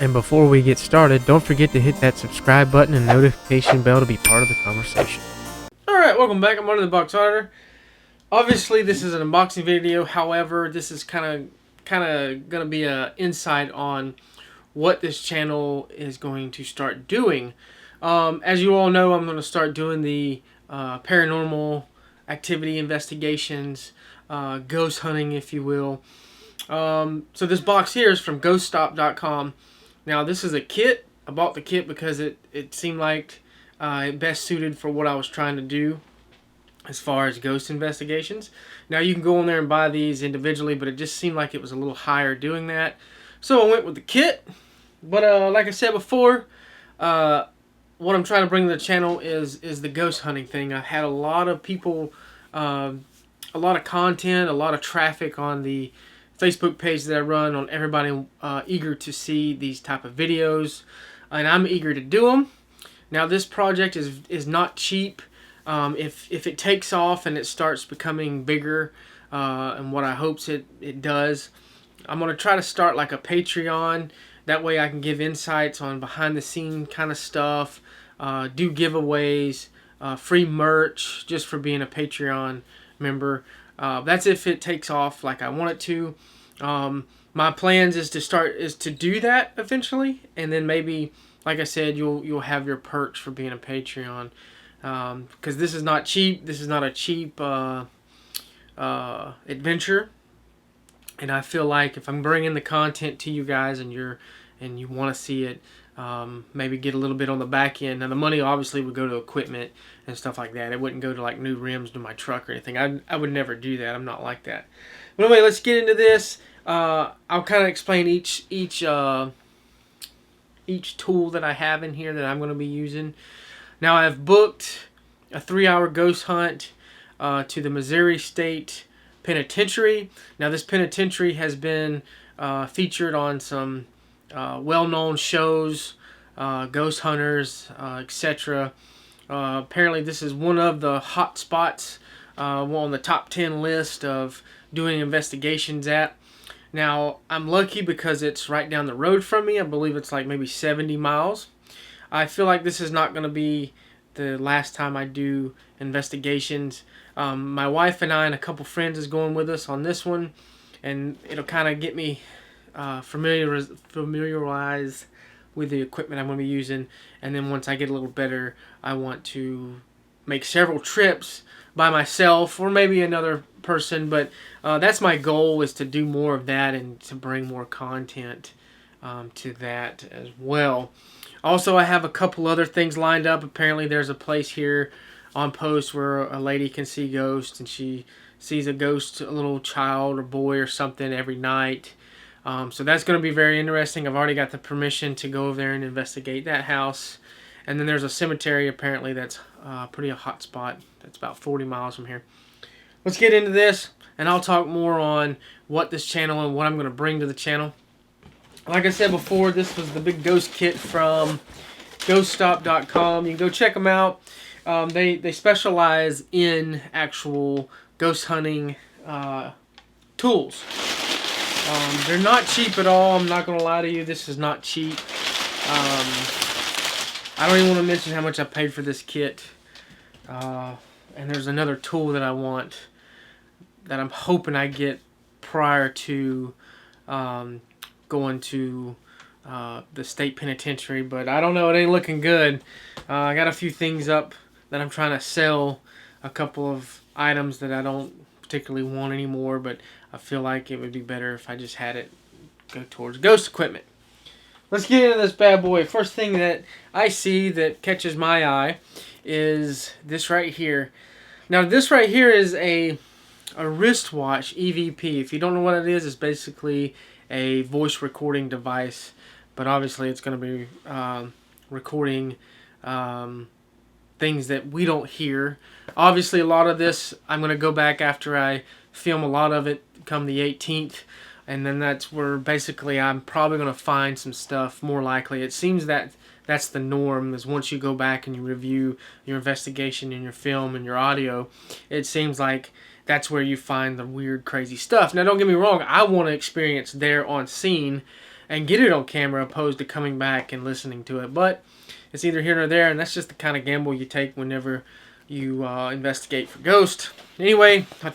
And before we get started, don't forget to hit that subscribe button and notification bell to be part of the conversation. Alright, welcome back. I'm Under the Box Auditor. Obviously, this is an unboxing video. However, this is kind of going to be an insight on what this channel is going to start doing. As you all know, I'm going to start doing the paranormal activity investigations, ghost hunting, if you will. So this box here is from ghoststop.com. Now, this is a kit. I bought the kit because it seemed like it best suited for what I was trying to do as far as ghost investigations. Now, you can go in there and buy these individually, but it just seemed like it was a little higher doing that. So I went with the kit. But like I said before, what I'm trying to bring to the channel is the ghost hunting thing. I've had a lot of people, a lot of content, a lot of traffic on the Facebook page that I run, on everybody eager to see these type of videos, and I'm eager to do them. Now, this project is not cheap. If it takes off and it starts becoming bigger, and what I hope it does, I'm going to try to start like a Patreon. That way I can give insights on behind the scene kind of stuff, do giveaways, free merch just for being a Patreon member. That's if it takes off like I want it to. My plans is to do that eventually, and then maybe, like I said, you'll have your perks for being a Patreon, because this is not cheap. This is not a cheap adventure, and I feel like if I'm bringing the content to you guys and you want to see it, maybe get a little bit on the back end. Now, the money obviously would go to equipment and stuff like that. It wouldn't go to like new rims to my truck or anything. I would never do that. I'm not like that. But anyway, let's get into this. I'll kind of explain each tool that I have in here that I'm going to be using. Now, I've booked a 3-hour ghost hunt to the Missouri State Penitentiary. Now, this penitentiary has been featured on some well-known shows, Ghost Hunters, etc. Apparently, this is one of the hot spots on the top 10 list of doing investigations at. Now, I'm lucky because it's right down the road from me. I believe it's like maybe 70 miles. I feel like this is not going to be the last time I do investigations. My wife and I and a couple friends is going with us on this one, and it'll kind of get me familiarized with the equipment I'm going to be using. And then once I get a little better, I want to make several trips by myself or maybe another person, but that's my goal, is to do more of that and to bring more content to that as well. Also, I have a couple other things lined up. Apparently there's a place here on post where a lady can see ghosts, and she sees a ghost, a little child or boy or something every night. So that's going to be very interesting. I've already got the permission to go over there and investigate that house. And then there's a cemetery apparently that's pretty a hot spot. That's about 40 miles from here. Let's get into this, and I'll talk more on what this channel and what I'm going to bring to the channel. Like I said before, this was the big ghost kit from ghoststop.com. You can go check them out. They specialize in actual ghost hunting tools. They're not cheap at all. I'm not going to lie to you. This is not cheap. I don't even want to mention how much I paid for this kit. And there's another tool that I want that I'm hoping I get prior to going to the state penitentiary. But I don't know. It ain't looking good. I got a few things up that I'm trying to sell. A couple of items that I don't particularly want anymore, but I feel like it would be better if I just had it go towards ghost equipment. Let's get into this bad boy. First thing that I see that catches my eye is this right here. Now, this right here is a wristwatch EVP. If you don't know what it is, it's basically a voice recording device, but obviously it's going to be recording things that we don't hear. Obviously, a lot of this I'm going to go back after I film a lot of it come the 18th, and then that's where basically I'm probably going to find some stuff, more likely. It seems that that's the norm, is once you go back and you review your investigation and your film and your audio, it seems like that's where you find the weird, crazy stuff. Now, don't get me wrong, I want to experience there on scene and get it on camera opposed to coming back and listening to it. But it's either here or there, and that's just the kind of gamble you take whenever you investigate for ghosts. Anyway, I'll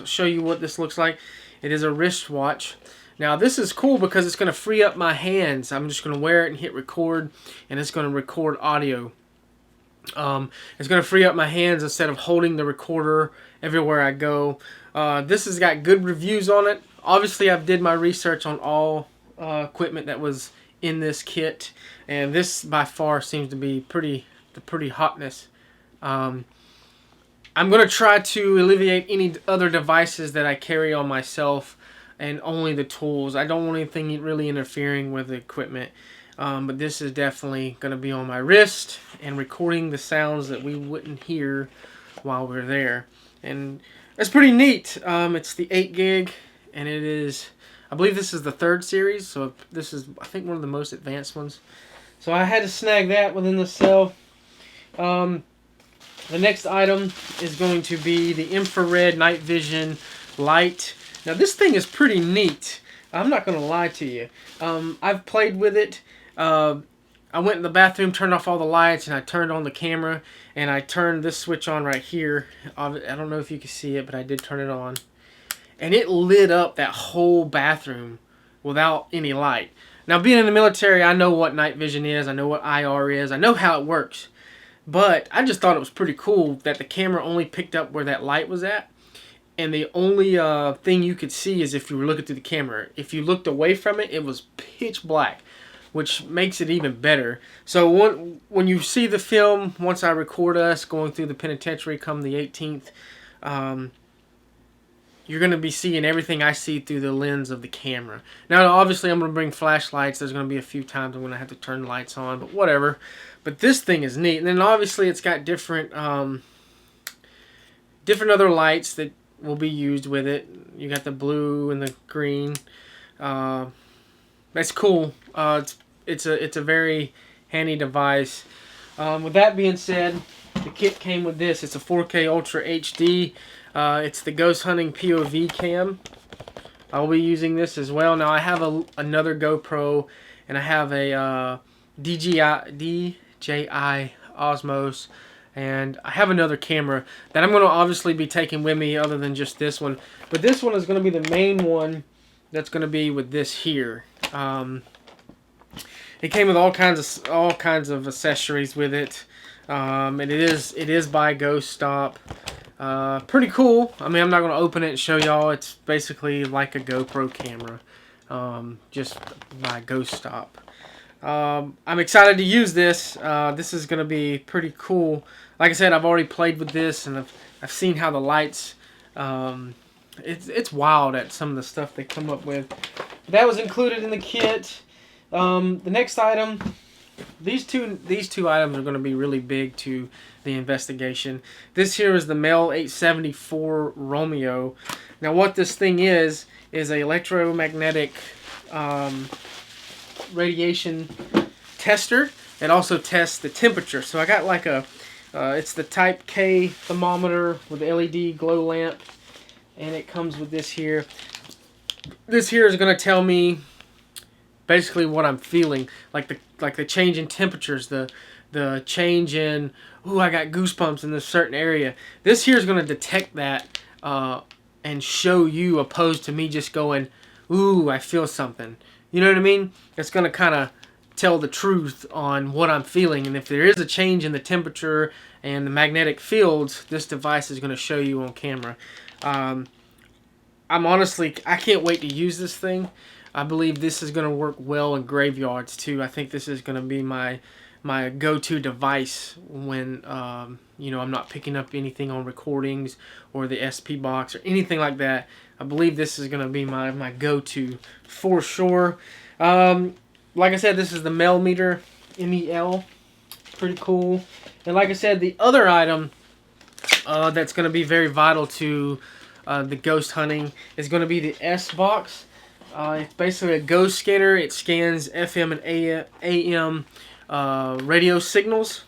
show you what this looks like. It is a wristwatch. Now this is cool because it's going to free up my hands. I'm just going to wear it and hit record, and it's going to record audio. It's going to free up my hands instead of holding the recorder everywhere I go. This has got good reviews on it. Obviously, I've did my research on all equipment that was in this kit, and this by far seems to be the pretty hotness. I'm going to try to alleviate any other devices that I carry on myself and only the tools. I don't want anything really interfering with the equipment. But this is definitely going to be on my wrist and recording the sounds that we wouldn't hear while we're there. And it's pretty neat. It's the 8 gig, and it is, I believe this is the 3rd series, so this is, I think, one of the most advanced ones. So I had to snag that within the cell. The next item is going to be the infrared night vision light. Now this thing is pretty neat. I'm not going to lie to you. I've played with it. I went in the bathroom, turned off all the lights, and I turned on the camera, and I turned this switch on right here. I don't know if you can see it, but I did turn it on. And it lit up that whole bathroom without any light. Now, being in the military, I know what night vision is. I know what IR is. I know how it works. But I just thought it was pretty cool that the camera only picked up where that light was at. And the only thing you could see is if you were looking through the camera. If you looked away from it, it was pitch black, which makes it even better. So when you see the film, once I record us going through the penitentiary come the 18th, you're going to be seeing everything I see through the lens of the camera. Now, obviously, I'm going to bring flashlights. There's going to be a few times I'm going to have to turn the lights on, but whatever. But this thing is neat. And then, obviously, it's got different other lights that will be used with it. You got the blue and the green. That's cool. It's a very handy device. With that being said, the kit came with this. It's a 4K Ultra HD. It's the ghost hunting POV cam. I'll be using this as well. Now I have another GoPro, and I have a DJI Osmos, and I have another camera that I'm going to obviously be taking with me other than just this one. But this one is going to be the main one that's going to be with this here. It came with all kinds of accessories with it. And it is by Ghost Stop. Pretty cool. I mean, I'm not going to open it and show y'all. It's basically like a GoPro camera, just by Ghost Stop. I'm excited to use this. This is going to be pretty cool. Like I said, I've already played with this, and I've seen how the lights. It's wild at some of the stuff they come up with. That was included in the kit. The next item. These two items are going to be really big to the investigation. This here is the Mel 874 Romeo. Now what this thing is a electromagnetic radiation tester. It also tests the temperature. So I got like it's the Type K thermometer with the LED glow lamp, and it comes with this here. This here is going to tell me basically what I'm feeling, like the change in temperatures, the change in, ooh, I got goosebumps in this certain area. This here is going to detect that and show you, opposed to me just going, ooh, I feel something. You know what I mean? It's going to kind of tell the truth on what I'm feeling, and if there is a change in the temperature and the magnetic fields, this device is going to show you on camera. I can't wait to use this thing. I believe this is going to work well in graveyards too. I think this is going to be my go-to device when I'm not picking up anything on recordings or the SP box or anything like that. I believe this is going to be my go-to for sure. Like I said, this is the Mel meter, MEL. Pretty cool. And like I said, the other item that's going to be very vital to the ghost hunting is going to be the S box. It's basically a ghost scanner. It scans FM and AM radio signals.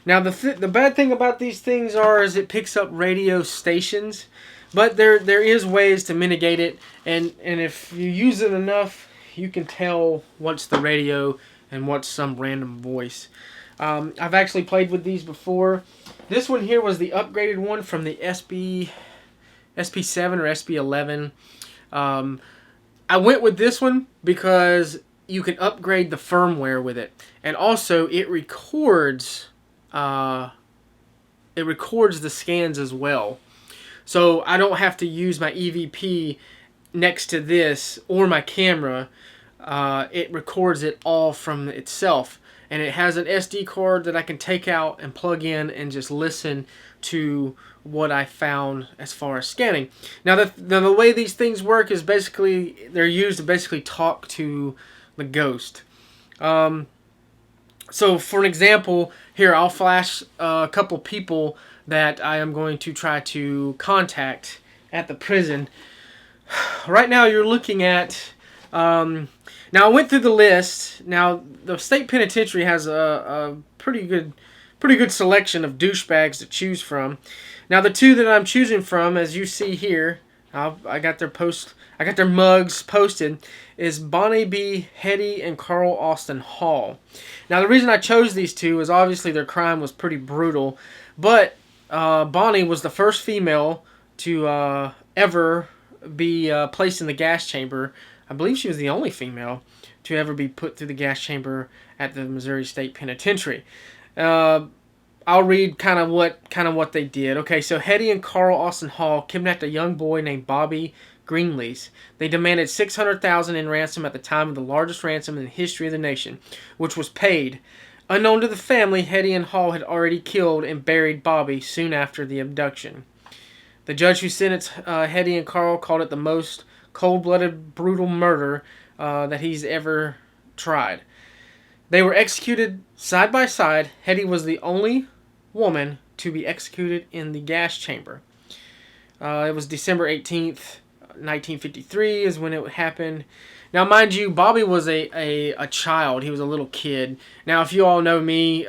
Now the bad thing about these things is it picks up radio stations, but there is ways to mitigate it, and if you use it enough, you can tell what's the radio and what's some random voice. I've actually played with these before. This one here was the upgraded one from the SP7 or SP11. I went with this one because you can upgrade the firmware with it, and also it records the scans as well. So I don't have to use my EVP next to this or my camera. It records it all from itself, and it has an SD card that I can take out and plug in and just listen to what I found as far as scanning. Now the way these things work is basically they're used to basically talk to the ghost. So for an example, here I'll flash a couple people that I am going to try to contact at the prison. Right now you're looking at, now I went through the list. Now the state penitentiary has a pretty good selection of douchebags to choose from. Now the two that I'm choosing from, as you see here, I got their mugs posted, is Bonnie B. Hetty and Carl Austin Hall. Now the reason I chose these two is obviously their crime was pretty brutal, but Bonnie was the first female to ever be placed in the gas chamber. I believe she was the only female to ever be put through the gas chamber at the Missouri State Penitentiary. I'll read kind of what they did. Okay, so Hetty and Carl Austin Hall kidnapped a young boy named Bobby Greenlease. They demanded $600,000 in ransom at the time of the largest ransom in the history of the nation, which was paid. Unknown to the family, Hetty and Hall had already killed and buried Bobby soon after the abduction. The judge who sentenced Hetty and Carl called it the most cold-blooded, brutal murder that he's ever tried. They were executed side by side. Hetty was the only woman to be executed in the gas chamber. It was December 18th, 1953 is when it happened. Now, mind you, Bobby was a child. He was a little kid. Now, if you all know me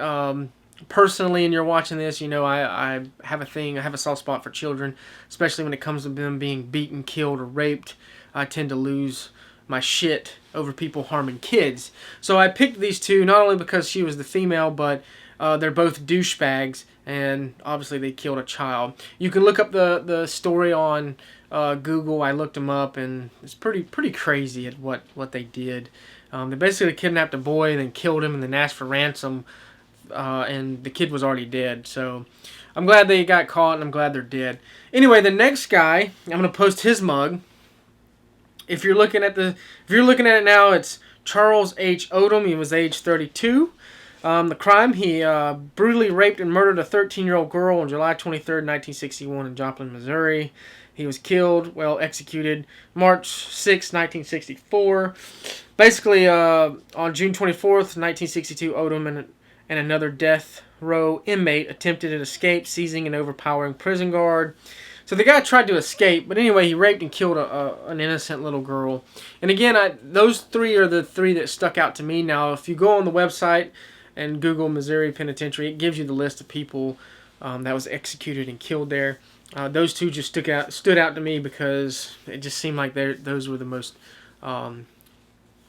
personally and you're watching this, you know I have a soft spot for children, especially when it comes to them being beaten, killed, or raped. I tend to lose my shit over people harming kids. So I picked these two not only because she was the female, but they're both douchebags, and obviously they killed a child. You can look up the story on Google. I looked them up, and it's pretty crazy at what they did. They basically kidnapped a boy, then killed him, and then asked for ransom, and the kid was already dead. So I'm glad they got caught, and I'm glad they're dead. Anyway, the next guy, I'm gonna post his mug. If you're looking at it now, it's Charles H. Odom. He was age 32. The crime, he brutally raped and murdered a 13-year-old girl on July 23rd, 1961 in Joplin, Missouri. He was killed, executed March 6, 1964. Basically, on June 24th, 1962, Odom and another death row inmate attempted an escape, seizing and overpowering prison guard. So the guy tried to escape, but anyway, he raped and killed an innocent little girl. And again, those three are the three that stuck out to me. Now, if you go on the website and Google Missouri Penitentiary, it gives you the list of people that was executed and killed there. Those two just stood out to me because it just seemed like those were the most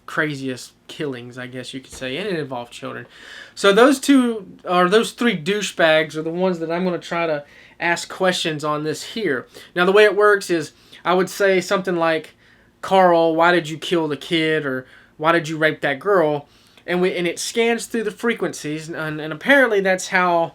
craziest killings, I guess you could say, and it involved children. So those three douchebags are the ones that I'm going to try to ask questions on this here. Now the way it works is I would say something like, Carl, why did you kill the kid, or why did you rape that girl? And it scans through the frequencies, and apparently that's how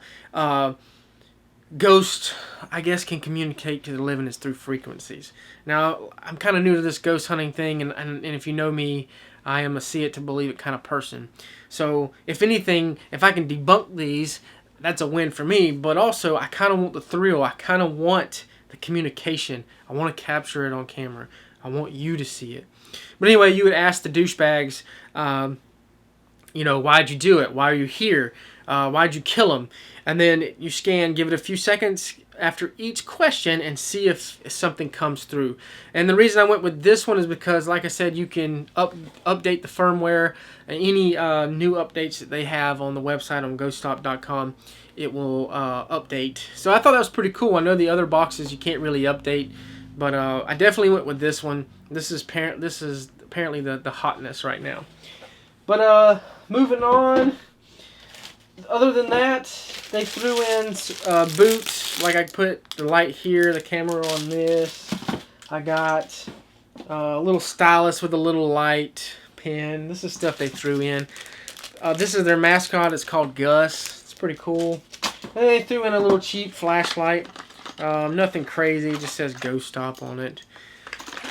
ghosts, I guess, can communicate to the living, is through frequencies. Now I'm kind of new to this ghost hunting thing, and if you know me, I am a see it to believe it kind of person. So if anything, if I can debunk these, that's a win for me. But also, I kind of want the thrill. I kind of want the communication. I want to capture it on camera. I want you to see it. But anyway, you would ask the douchebags, why'd you do it? Why are you here? Why'd you kill him? And then you scan, give it a few seconds after each question, and see if something comes through. And the reason I went with this one is because, like I said, you can update the firmware. Any new updates that they have on the website on ghoststop.com, it will update. So I thought that was pretty cool. I know the other boxes you can't really update, but I definitely went with this one. This is apparently the hotness right now. But moving on. Other than that, they threw in boots. Like I put the light here, the camera on this. I got a little stylus with a little light pin. This is stuff they threw in. This is their mascot. It's called Gus. It's pretty cool. And they threw in a little cheap flashlight. Nothing crazy. It just says Ghost Stop on it.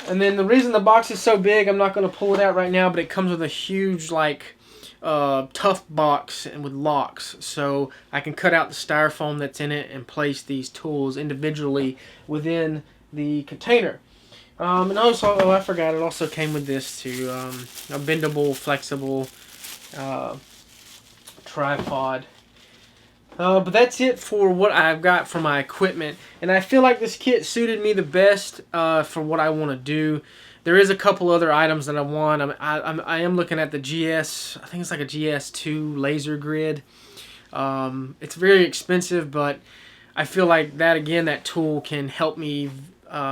And then the reason the box is so big, I'm not going to pull it out right now, but it comes with a huge, like, tough box and with locks. So I can cut out the styrofoam that's in it and place these tools individually within the container. And also, oh, I forgot, it also came with this too. A bendable, flexible tripod. But that's it for what I've got for my equipment. And I feel like this kit suited me the best for what I want to do. There is a couple other items that I want. I am looking at the GS, I think it's like a GS2 laser grid. It's very expensive, but I feel like that, again, that tool can help me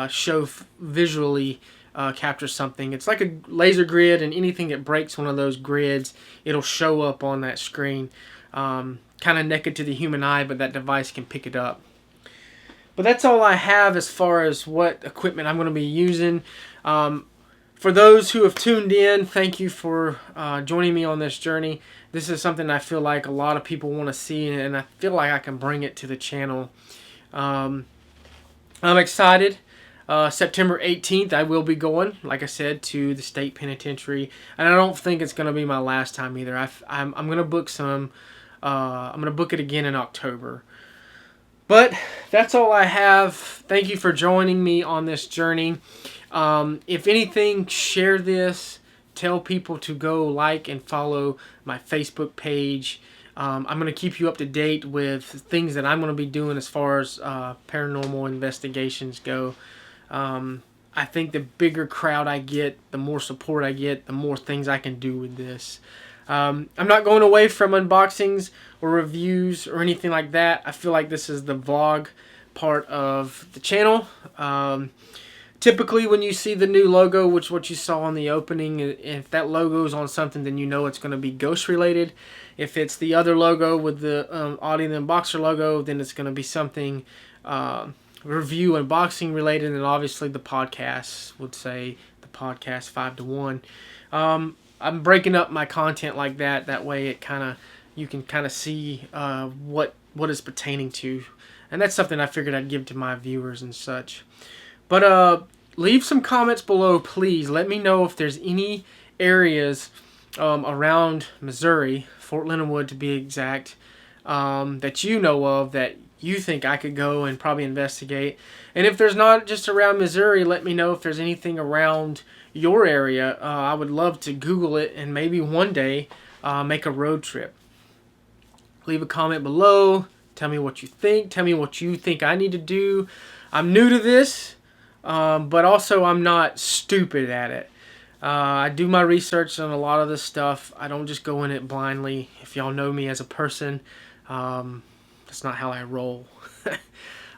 show visually capture something. It's like a laser grid, and anything that breaks one of those grids, it'll show up on that screen. Kind of naked to the human eye, but that device can pick it up. But that's all I have as far as what equipment I'm going to be using. For those who have tuned in, thank you for joining me on this journey. This is something I feel like a lot of people want to see, and I feel like I can bring it to the channel. I'm excited. September 18th, I will be going, like I said, to the state penitentiary, and I don't think it's going to be my last time either. I'm going to book some. I'm going to book it again in October. But that's all I have. Thank you for joining me on this journey. If anything, share this. Tell people to go like and follow my Facebook page. I'm going to keep you up to date with things that I'm going to be doing as far as paranormal investigations go. I think the bigger crowd I get, the more support I get, the more things I can do with this. I'm not going away from unboxings or reviews or anything like that. I feel like this is the vlog part of the channel. Typically when you see the new logo, which what you saw on the opening, if that logo is on something, then you know it's going to be ghost related. If it's the other logo with the Audie and the Unboxer logo, then it's going to be something review unboxing related, and obviously the podcast would say the podcast 5 to 1. I'm breaking up my content like that. That way it you can kind of see what it's pertaining to. And that's something I figured I'd give to my viewers and such. But leave some comments below, please. Let me know if there's any areas around Missouri, Fort Leonard Wood to be exact, that you know of that you think I could go and probably investigate. And if there's not just around Missouri, let me know if there's anything around your area. I would love to Google it and maybe one day make a road trip. Leave a comment below. Tell me what you think. Tell me what you think I need to do. I'm new to this, but also I'm not stupid at it. I do my research on a lot of this stuff. I don't just go in it blindly. If y'all know me as a person, that's not how I roll.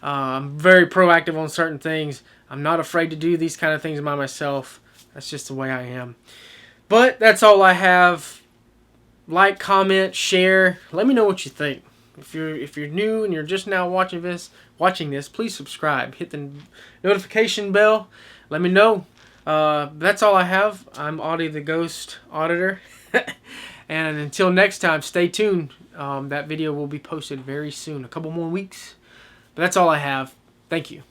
I'm very proactive on certain things. I'm not afraid to do these kind of things by myself. That's just the way I am. But that's all I have. Like, comment, share. Let me know what you think. If you're new and you're just now watching this, please subscribe. Hit the notification bell. Let me know. That's all I have. I'm Audie the Ghost Auditor. And until next time, stay tuned. That video will be posted very soon. A couple more weeks. But that's all I have. Thank you.